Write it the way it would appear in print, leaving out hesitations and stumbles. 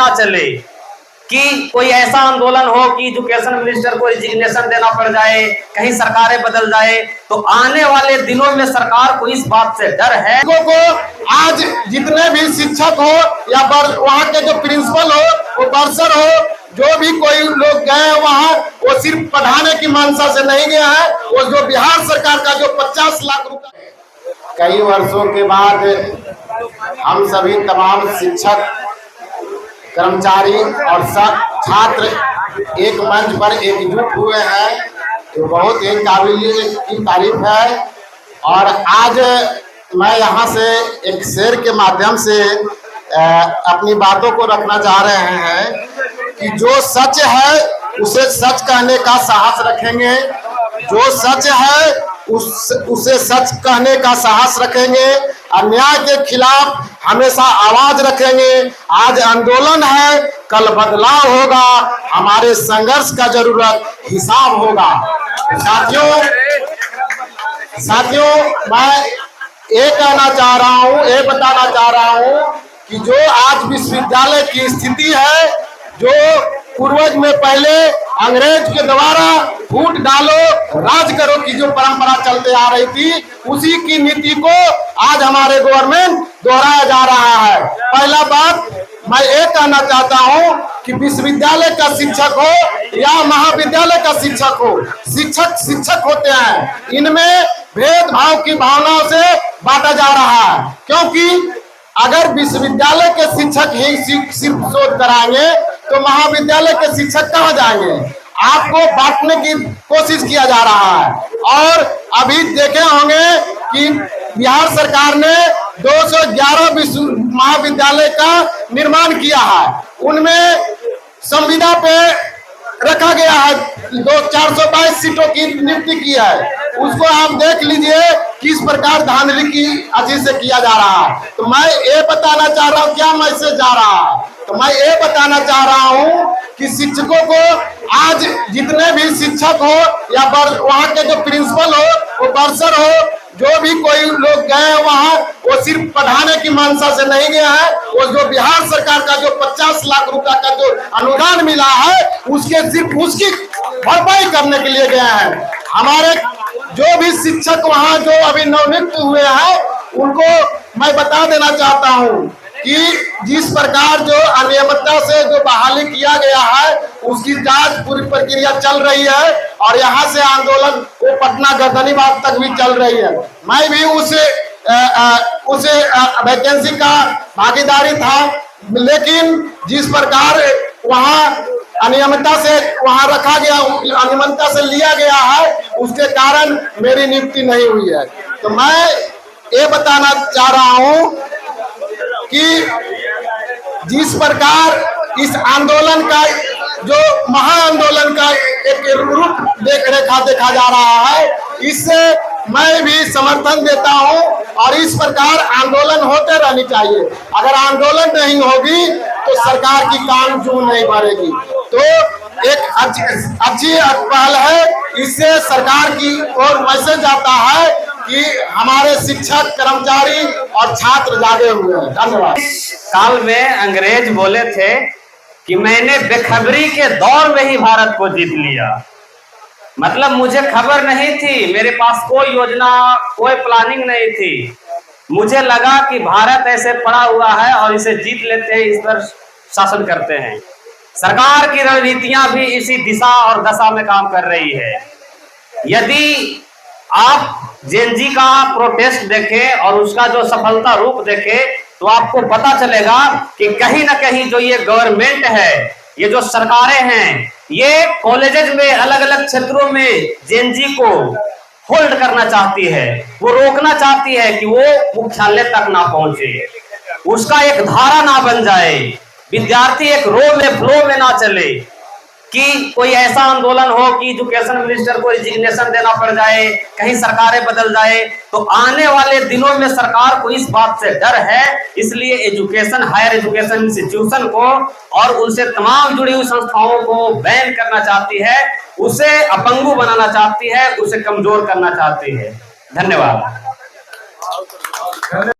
ना चले कि कोई ऐसा आंदोलन हो कि एजुकेशन मिनिस्टर को रिजिग्नेशन देना पड़ जाए, कहीं सरकारें बदल जाए। तो आने वाले दिनों में सरकार को इस बात से डर है को आज जितने भी शिक्षक हो या वहाँ के जो प्रिंसिपल हो, वो बर्सर हो, जो भी कोई लोग गए हैं वहाँ, वो सिर्फ पढ़ाने की मंशा से नहीं गया है। वो जो बिहार सरकार का जो 50 लाख रुपए कई वर्षों के बाद हम सभी तमाम शिक्षक, कर्मचारी और छात्र एक मंच पर एकजुट हुए हैं, तो बहुत ही काबिलियत की तारीफ है। और आज मैं यहाँ से एक शेर के माध्यम से अपनी बातों को रखना चाह रहे हैं कि जो सच है उसे सच कहने का साहस रखेंगे, जो सच है उसे सच कहने का साहस रखेंगे, अन्याय के खिलाफ हमेशा आवाज रखेंगे। आज आंदोलन है, कल बदलाव होगा, हमारे संघर्ष का जरूरत हिसाब होगा। साथियों मैं ये कहना चाह रहा हूँ, ये बताना चाह रहा हूँ कि जो आज विश्वविद्यालय की स्थिति है, जो पूर्वज में पहले अंग्रेज के द्वारा फूट डालो राज करो की जो परंपरा चलते आ रही थी, उसी की नीति को आज हमारे गवर्नमेंट दोहराया जा रहा है। पहला बात मैं ये कहना चाहता हूँ कि विश्वविद्यालय का शिक्षक हो या महाविद्यालय का शिक्षक हो, शिक्षक शिक्षक होते हैं, इनमें भेदभाव की भावनाओं से बांटा जा रहा है। क्योंकि अगर विश्वविद्यालय के शिक्षक ही सिर्फ शोध कराएंगे तो महाविद्यालय के शिक्षक कहाँ जाएंगे? आपको बांटने की कोशिश किया जा रहा है। और अभी देखे होंगे कि बिहार सरकार ने 211 महाविद्यालय का निर्माण किया है, उनमें संविदा पे रखा गया है 422 सीटों की नियुक्ति की है। उसको आप देख लीजिए किस प्रकार धांधली की अच्छे से किया जा रहा है। तो मैं ये बताना चाह रहा हूँ, क्या मैसेज जा रहा है, तो मैं ये बताना चाह रहा हूँ कि शिक्षकों को आज जितने भी शिक्षक हो या वहाँ के जो प्रिंसिपल हो, वो बर्सर हो, जो भी कोई लोग गए हैं वहाँ, वो सिर्फ पढ़ाने की मंशा से नहीं गया है। वो जो बिहार सरकार का जो 50 लाख रुपए का जो अनुदान मिला है, उसके सिर्फ उसकी भरपाई करने के लिए गए हैं। हमारे जो भी शिक्षक वहाँ जो अभी नवनियुक्त हुए हैं, उनको मैं बता देना चाहता हूँ कि जिस प्रकार जो अनियमितता से जो बहाली किया गया है, उसकी जांच पूरी प्रक्रिया चल रही है और यहाँ से आंदोलन वो पटना गर्दनीबाग तक भी चल रही है। मैं भी उस वैकेंसी का भागीदारी था, लेकिन जिस प्रकार वहाँ अनियमितता से वहाँ रखा गया, अनियमितता से लिया गया है, उसके कारण मेरी नियुक्ति नहीं हुई है। तो मैं ये बताना चाह रहा हूँ कि जिस प्रकार इस आंदोलन का जो महाआंदोलन का एक रूप देखा जा रहा है, इससे मैं भी समर्थन देता हूं और इस प्रकार आंदोलन होते रहनी चाहिए। अगर आंदोलन नहीं होगी तो सरकार की कान जू नहीं भरेगी। तो एक अच्छी पहल है, इससे सरकार की ओर मैसेज आता है कि हमारे शिक्षक, कर्मचारी और छात्र जागे हुए हैं। धन्यवाद। काल में अंग्रेज बोले थे कि मैंने बेखबरी के दौर में ही भारत को जीत लिया। मतलब मुझे खबर नहीं थी, मेरे पास कोई योजना, कोई प्लानिंग नहीं थी। मुझे लगा कि भारत ऐसे पड़ा हुआ है और इसे जीत लेते हैं, इस पर शासन करते हैं। सरकार की रणनीतियां भी इसी दिशा और दशा में काम कर रही है। यदि आप जेएनजी का प्रोटेस्ट देखें और उसका जो सफलता रूप देखें, तो आपको पता चलेगा कि कहीं ना कहीं जो ये गवर्नमेंट है, ये जो सरकारें हैं, ये कॉलेजेस में अलग अलग क्षेत्रों में जेएनजी को होल्ड करना चाहती है, वो रोकना चाहती है कि वो मुख्यालय तक ना पहुंचे, उसका एक धारा ना बन जाए, विद्यार्थी एक फ्लो में ना चले कि कोई ऐसा आंदोलन हो कि एजुकेशन मिनिस्टर को रिजिग्नेशन देना पड़ जाए, कहीं सरकारें बदल जाए। तो आने वाले दिनों में सरकार को इस बात से डर है, इसलिए एजुकेशन, हायर एजुकेशन इंस्टीट्यूशन को और उनसे तमाम जुड़ी हुई संस्थाओं को बैन करना चाहती है, उसे अपंगु बनाना चाहती है, उसे कमजोर करना चाहती है। धन्यवाद।